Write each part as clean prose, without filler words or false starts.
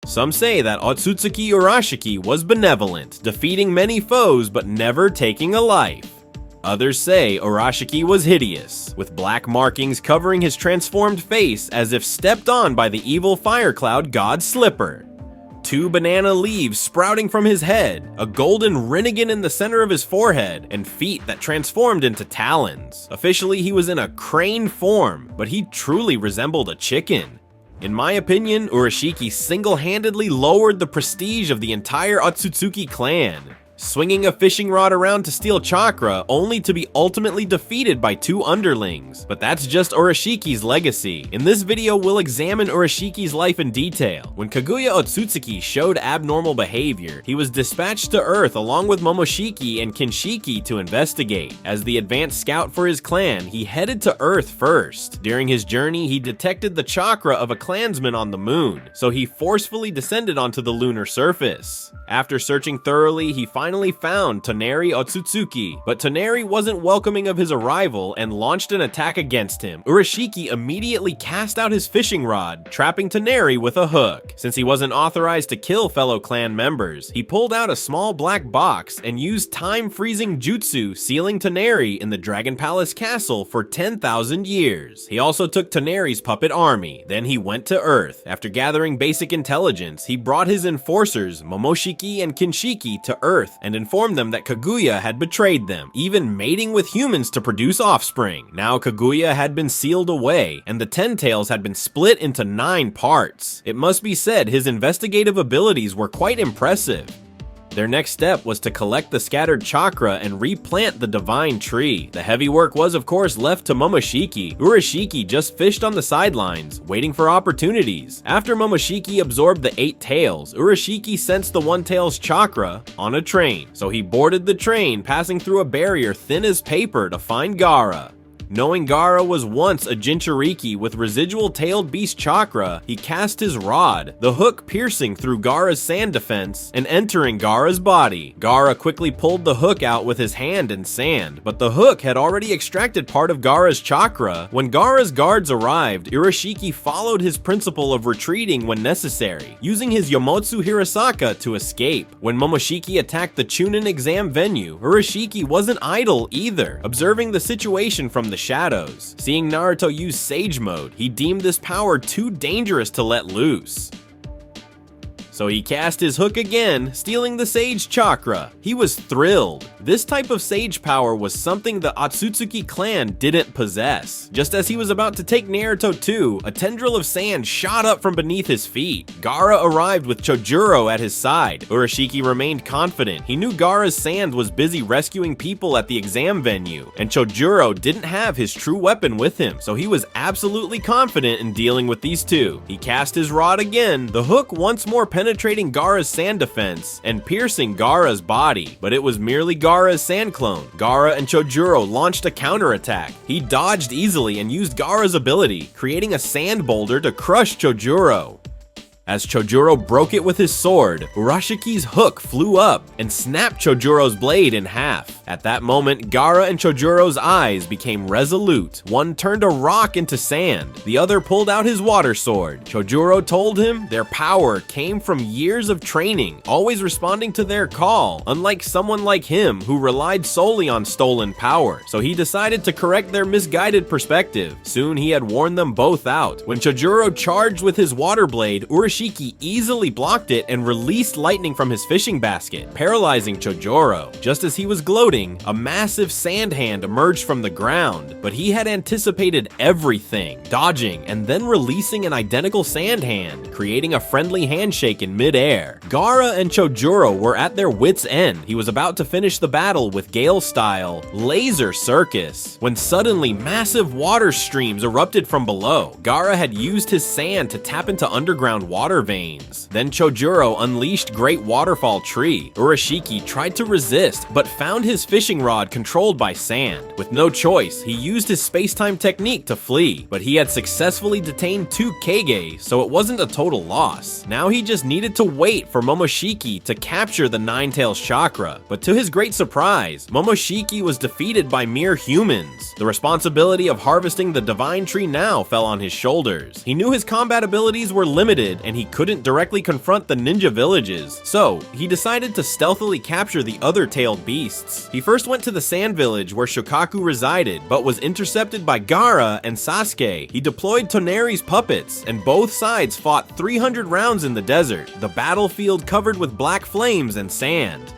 Some say that Otsutsuki Urashiki was benevolent, defeating many foes but never taking a life. Others say Urashiki was hideous, with black markings covering his transformed face as if stepped on by the evil fire cloud god Slipper. 2 banana leaves sprouting from his head, a golden Rinnegan in the center of his forehead, and feet that transformed into talons. Officially, he was in a crane form, but he truly resembled a chicken. In my opinion, Urashiki single-handedly lowered the prestige of the entire Otsutsuki clan, swinging a fishing rod around to steal chakra, only to be ultimately defeated by 2 underlings. But that's just Urashiki's legacy. In this video, we'll examine Urashiki's life in detail. When Kaguya Otsutsuki showed abnormal behavior, he was dispatched to Earth along with Momoshiki and Kinshiki to investigate. As the advanced scout for his clan, he headed to Earth first. During his journey, he detected the chakra of a clansman on the moon, so he forcefully descended onto the lunar surface. After searching thoroughly, he finally found Toneri Otsutsuki, but Toneri wasn't welcoming of his arrival and launched an attack against him. Urashiki immediately cast out his fishing rod, trapping Toneri with a hook. Since he wasn't authorized to kill fellow clan members, he pulled out a small black box and used time-freezing jutsu, sealing Toneri in the Dragon Palace Castle for 10,000 years. He also took Toneri's puppet army. Then he went to Earth. After gathering basic intelligence, he brought his enforcers, Momoshiki and Kinshiki, to Earth and informed them that Kaguya had betrayed them, even mating with humans to produce offspring. Now Kaguya had been sealed away, and the Ten Tails had been split into 9 parts. It must be said his investigative abilities were quite impressive. Their next step was to collect the scattered chakra and replant the divine tree. The heavy work was of course left to Momoshiki. Urashiki just fished on the sidelines, waiting for opportunities. After Momoshiki absorbed the 8 tails, Urashiki sensed the 1 tail's chakra on a train. So he boarded the train, passing through a barrier thin as paper to find Gaara. Knowing Gaara was once a Jinchuriki with residual tailed beast chakra, he cast his rod, the hook piercing through Gaara's sand defense and entering Gaara's body. Gaara quickly pulled the hook out with his hand in sand, but the hook had already extracted part of Gaara's chakra. When Gaara's guards arrived, Urashiki followed his principle of retreating when necessary, using his Yomotsu Hirasaka to escape. When Momoshiki attacked the Chunin exam venue, Urashiki wasn't idle either, observing the situation from the shadows. Seeing Naruto use Sage Mode, he deemed this power too dangerous to let loose. So he cast his hook again, stealing the Sage Chakra. He was thrilled. This type of Sage power was something the Otsutsuki clan didn't possess. Just as he was about to take Naruto too, a tendril of sand shot up from beneath his feet. Gaara arrived with Chojuro at his side. Urashiki remained confident. He knew Gaara's sand was busy rescuing people at the exam venue, and Chojuro didn't have his true weapon with him, so he was absolutely confident in dealing with these two. He cast his rod again, the hook once more penetrating Gaara's sand defense and piercing Gaara's body, but it was merely Gaara's sand clone. Gaara and Chojuro launched a counterattack. He dodged easily and used Gaara's ability, creating a sand boulder to crush Chojuro. As Chojuro broke it with his sword, Urashiki's hook flew up and snapped Chojuro's blade in half. At that moment, Gaara and Chojuro's eyes became resolute. One turned a rock into sand, the other pulled out his water sword. Chojuro told him their power came from years of training, always responding to their call, unlike someone like him who relied solely on stolen power. So he decided to correct their misguided perspective. Soon he had worn them both out. When Chojuro charged with his water blade, Urashiki easily blocked it and released lightning from his fishing basket, paralyzing Chojuro. Just as he was gloating, a massive sand hand emerged from the ground, but he had anticipated everything, dodging and then releasing an identical sand hand, creating a friendly handshake in midair. Gaara and Chojuro were at their wits' end. He was about to finish the battle with Gale-style laser circus, when suddenly massive water streams erupted from below. Gaara had used his sand to tap into underground water veins. Then Chojuro unleashed Great Waterfall Tree. Urashiki tried to resist, but found his fishing rod controlled by sand. With no choice, he used his space-time technique to flee, but he had successfully detained 2 Kage, so it wasn't a total loss. Now he just needed to wait for Momoshiki to capture the 9 tails chakra, but to his great surprise, Momoshiki was defeated by mere humans. The responsibility of harvesting the divine tree now fell on his shoulders. He knew his combat abilities were limited, and he couldn't directly confront the ninja villages, so he decided to stealthily capture the other tailed beasts. He first went to the sand village where Shokaku resided, but was intercepted by Gaara and Sasuke. He deployed Toneri's puppets, and both sides fought 300 rounds in the desert, the battlefield covered with black flames and sand.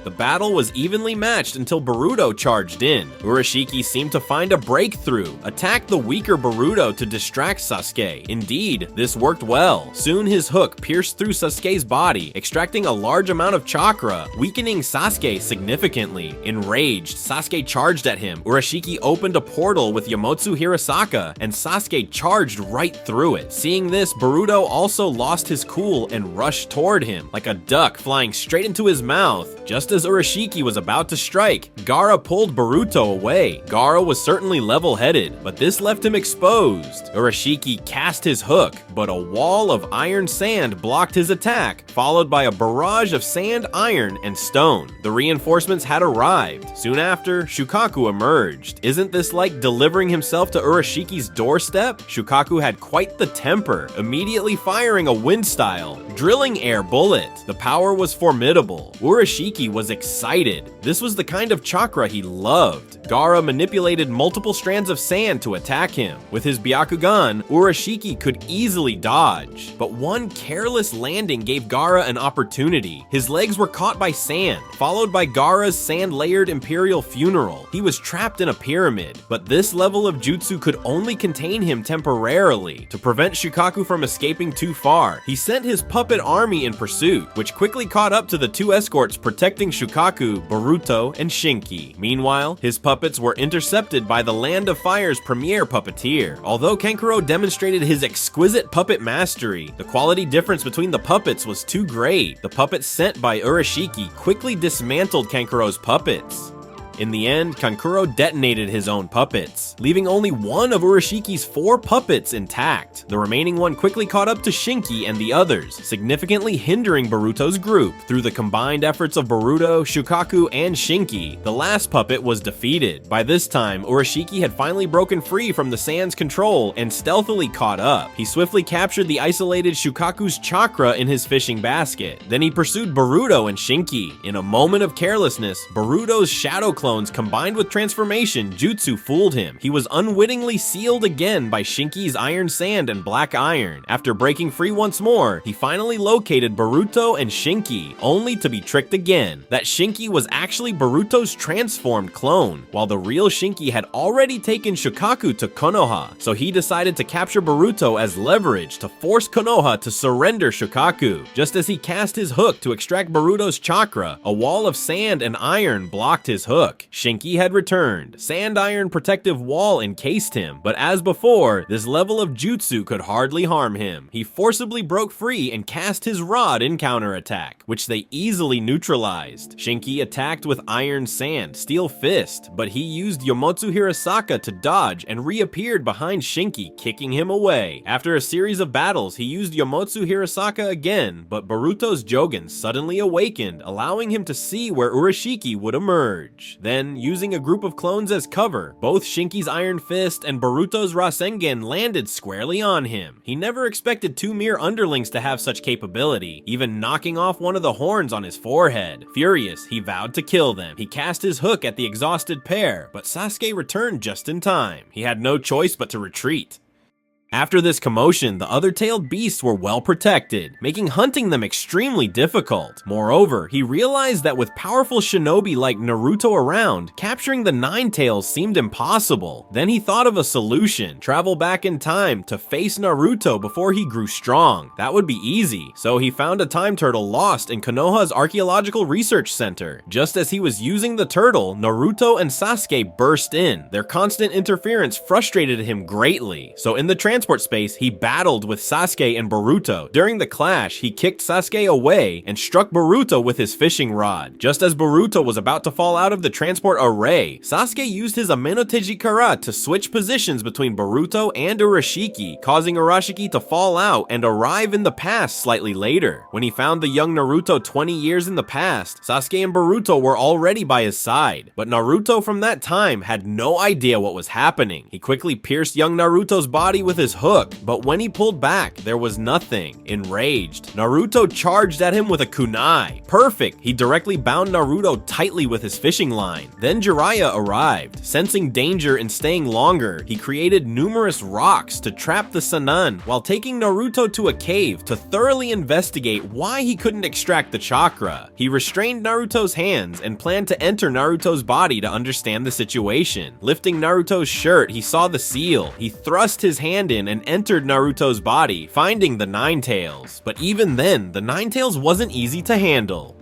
The battle was evenly matched until Boruto charged in. Urashiki seemed to find a breakthrough, attacked the weaker Boruto to distract Sasuke. Indeed, this worked well. Soon his hook pierced through Sasuke's body, extracting a large amount of chakra, weakening Sasuke significantly. Enraged, Sasuke charged at him. Urashiki opened a portal with Yamotsu Hirasaka, and Sasuke charged right through it. Seeing this, Boruto also lost his cool and rushed toward him, like a duck flying straight into his mouth. Just as Urashiki was about to strike, Gaara pulled Boruto away. Gaara was certainly level-headed, but this left him exposed. Urashiki cast his hook, but a wall of iron sand blocked his attack, followed by a barrage of sand, iron, and stone. The reinforcements had arrived. Soon after, Shukaku emerged. Isn't this like delivering himself to Urashiki's doorstep? Shukaku had quite the temper, immediately firing a wind-style, drilling air bullet. The power was formidable. Urashiki was excited. This was the kind of chakra he loved. Gaara manipulated multiple strands of sand to attack him. With his Byakugan, Urashiki could easily dodge, but one careless landing gave Gaara an opportunity. His legs were caught by sand, followed by Gaara's sand-layered imperial funeral. He was trapped in a pyramid, but this level of jutsu could only contain him temporarily. To prevent Shukaku from escaping too far, he sent his puppet army in pursuit, which quickly caught up to the two escorts protecting Shukaku, Boruto, and Shinki. Meanwhile, his puppets were intercepted by the Land of Fire's premier puppeteer. Although Kankuro demonstrated his exquisite puppet mastery, the quality difference between the puppets was too great. The puppets sent by Urashiki quickly dismantled Kankuro's puppets. In the end, Kankuro detonated his own puppets, leaving only one of Urashiki's 4 puppets intact. The remaining one quickly caught up to Shinki and the others, significantly hindering Boruto's group. Through the combined efforts of Boruto, Shukaku, and Shinki, the last puppet was defeated. By this time, Urashiki had finally broken free from the sand's control and stealthily caught up. He swiftly captured the isolated Shukaku's chakra in his fishing basket. Then he pursued Boruto and Shinki. In a moment of carelessness, Boruto's shadow clones combined with transformation jutsu fooled him. He was unwittingly sealed again by Shinki's iron sand and black iron. After breaking free once more, he finally located Boruto and Shinki, only to be tricked again. That Shinki was actually Boruto's transformed clone, while the real Shinki had already taken Shukaku to Konoha, so he decided to capture Boruto as leverage to force Konoha to surrender Shukaku. Just as he cast his hook to extract Boruto's chakra, a wall of sand and iron blocked his hook. Shinki had returned. Sand iron protective wall encased him, but as before, this level of jutsu could hardly harm him. He forcibly broke free and cast his rod in counterattack, which they easily neutralized. Shinki attacked with iron sand, steel fist, but he used Yamotsu Hirasaka to dodge and reappeared behind Shinki, kicking him away. After a series of battles, he used Yamotsu Hirasaka again, but Boruto's Jogen suddenly awakened, allowing him to see where Urashiki would emerge. Then, using a group of clones as cover, both Shinki's Iron Fist and Boruto's Rasengan landed squarely on him. He never expected 2 mere underlings to have such capability, even knocking off one of the horns on his forehead. Furious, he vowed to kill them. He cast his hook at the exhausted pair, but Sasuke returned just in time. He had no choice but to retreat. After this commotion, the other tailed beasts were well protected, making hunting them extremely difficult. Moreover, he realized that with powerful shinobi like Naruto around, capturing the 9 tails seemed impossible. Then he thought of a solution: travel back in time to face Naruto before he grew strong. That would be easy, so he found a time turtle lost in Konoha's archaeological research center. Just as he was using the turtle, Naruto and Sasuke burst in. Their constant interference frustrated him greatly, so in the transport space, he battled with Sasuke and Boruto. During the clash, he kicked Sasuke away and struck Boruto with his fishing rod. Just as Boruto was about to fall out of the transport array, Sasuke used his Amenoteji Kara to switch positions between Boruto and Urashiki, causing Urashiki to fall out and arrive in the past slightly later. When he found the young Naruto 20 years in the past, Sasuke and Boruto were already by his side, but Naruto from that time had no idea what was happening. He quickly pierced young Naruto's body with his his hook, but when he pulled back, there was nothing. Enraged, Naruto charged at him with a kunai. Perfect! He directly bound Naruto tightly with his fishing line. Then Jiraiya arrived. Sensing danger and staying longer, he created numerous rocks to trap the Sannin while taking Naruto to a cave to thoroughly investigate why he couldn't extract the chakra. He restrained Naruto's hands and planned to enter Naruto's body to understand the situation. Lifting Naruto's shirt, he saw the seal. He thrust his hand in and entered Naruto's body, finding the Nine Tails. But even then, the Nine Tails wasn't easy to handle.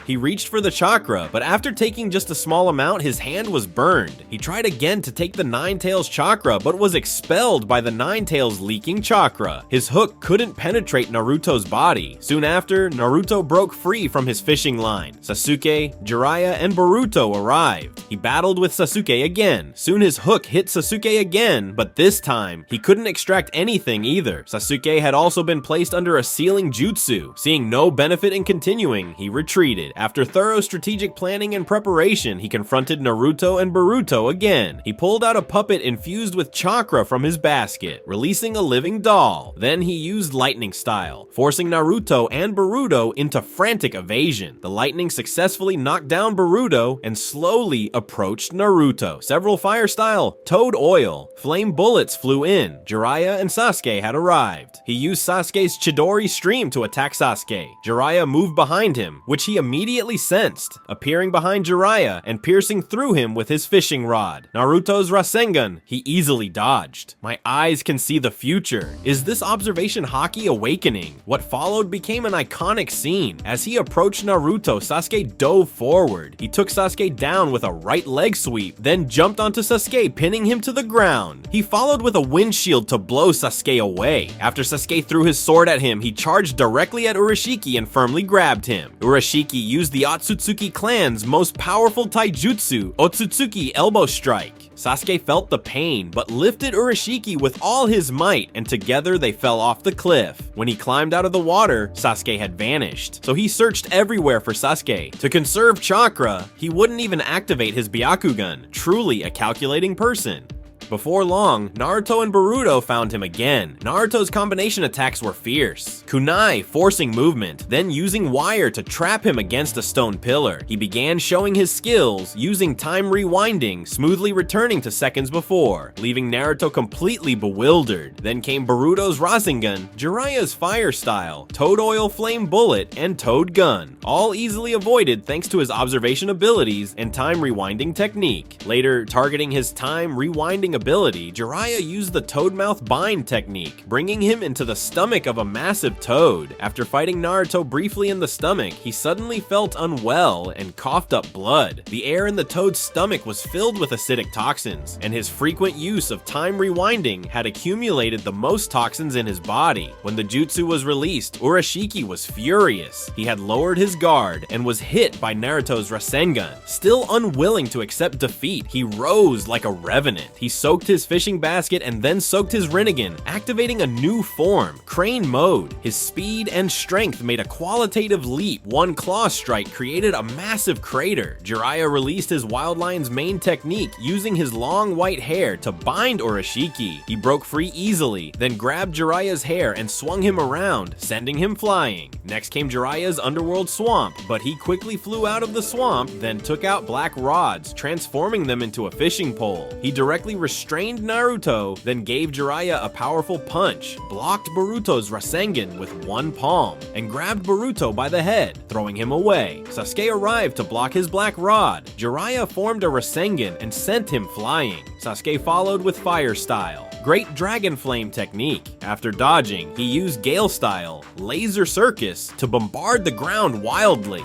He reached for the chakra, but after taking just a small amount, his hand was burned. He tried again to take the Nine Tails chakra, but was expelled by the Nine Tails leaking chakra. His hook couldn't penetrate Naruto's body. Soon after, Naruto broke free from his fishing line. Sasuke, Jiraiya, and Boruto arrived. He battled with Sasuke again. Soon his hook hit Sasuke again, but this time, he couldn't extract anything either. Sasuke had also been placed under a sealing jutsu. Seeing no benefit in continuing, he retreated. After thorough strategic planning and preparation, he confronted Naruto and Boruto again. He pulled out a puppet infused with chakra from his basket, releasing a living doll. Then he used lightning style, forcing Naruto and Boruto into frantic evasion. The lightning successfully knocked down Boruto and slowly approached Naruto. Several fire style, toad oil, flame bullets flew in. Jiraiya and Sasuke had arrived. He used Sasuke's Chidori stream to attack Sasuke. Jiraiya moved behind him, which he immediately sensed, appearing behind Jiraiya and piercing through him with his fishing rod. Naruto's Rasengan, he easily dodged. My eyes can see the future. Is this observation Haki awakening? What followed became an iconic scene. As he approached Naruto, Sasuke dove forward. He took Sasuke down with a right leg sweep, then jumped onto Sasuke, pinning him to the ground. He followed with a windshield to blow Sasuke away. After Sasuke threw his sword at him, he charged directly at Urashiki and firmly grabbed him. Urashiki used the Otsutsuki clan's most powerful taijutsu, Otsutsuki Elbow Strike. Sasuke felt the pain, but lifted Urashiki with all his might, and together they fell off the cliff. When he climbed out of the water, Sasuke had vanished, so he searched everywhere for Sasuke. To conserve chakra, he wouldn't even activate his Byakugan, truly a calculating person. Before long, Naruto and Boruto found him again. Naruto's combination attacks were fierce. Kunai forcing movement, then using wire to trap him against a stone pillar. He began showing his skills, using time rewinding, smoothly returning to seconds before, leaving Naruto completely bewildered. Then came Boruto's Rasengan, Jiraiya's fire style, Toad Oil Flame Bullet, and Toad Gun, all easily avoided thanks to his observation abilities and time rewinding technique. Later, targeting his time rewinding ability, Jiraiya used the Toadmouth Bind technique, bringing him into the stomach of a massive toad. After fighting Naruto briefly in the stomach, he suddenly felt unwell and coughed up blood. The air in the toad's stomach was filled with acidic toxins, and his frequent use of time rewinding had accumulated the most toxins in his body. When the jutsu was released, Urashiki was furious. He had lowered his guard and was hit by Naruto's Rasengan. Still unwilling to accept defeat, he rose like a revenant. He soaked his fishing basket and then soaked his Rinnegan, activating a new form, Crane Mode. His speed and strength made a qualitative leap. One claw strike created a massive crater. Jiraiya released his Wild Lion's main technique, using his long white hair to bind Urashiki. He broke free easily, then grabbed Jiraiya's hair and swung him around, sending him flying. Next came Jiraiya's Underworld Swamp, but he quickly flew out of the swamp, then took out black rods, transforming them into a fishing pole. He directly restrained Naruto, then gave Jiraiya a powerful punch, blocked Boruto's Rasengan with one palm, and grabbed Boruto by the head, throwing him away. Sasuke arrived to block his black rod. Jiraiya formed a Rasengan and sent him flying. Sasuke followed with Fire Style, Great Dragon Flame technique. After dodging, he used Gale Style, Laser Circus, to bombard the ground wildly.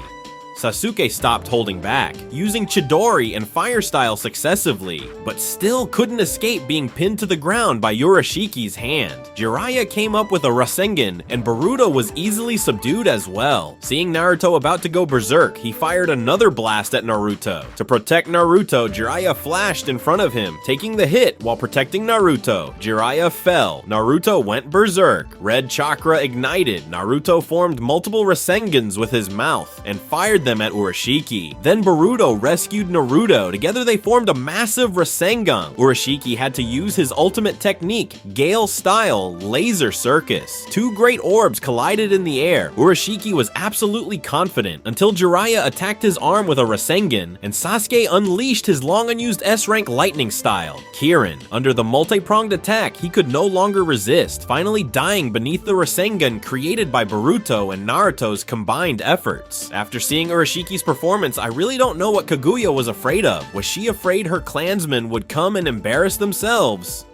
Sasuke stopped holding back, using Chidori and Fire Style successively, but still couldn't escape being pinned to the ground by Urashiki's hand. Jiraiya came up with a Rasengan, and Boruto was easily subdued as well. Seeing Naruto about to go berserk, he fired another blast at Naruto. To protect Naruto, Jiraiya flashed in front of him, taking the hit while protecting Naruto. Jiraiya fell. Naruto went berserk. Red chakra ignited. Naruto formed multiple Rasengans with his mouth and fired them them at Urashiki. Then Boruto rescued Naruto. Together they formed a massive Rasengan. Urashiki had to use his ultimate technique, Gale-style Laser Circus. Two great orbs collided in the air. Urashiki was absolutely confident until Jiraiya attacked his arm with a Rasengan, and Sasuke unleashed his long-unused S-rank lightning style, Kirin. Under the multi-pronged attack, he could no longer resist, finally dying beneath the Rasengan created by Boruto and Naruto's combined efforts. After seeing Urashiki's performance, I really don't know what Kaguya was afraid of. Was she afraid her clansmen would come and embarrass themselves?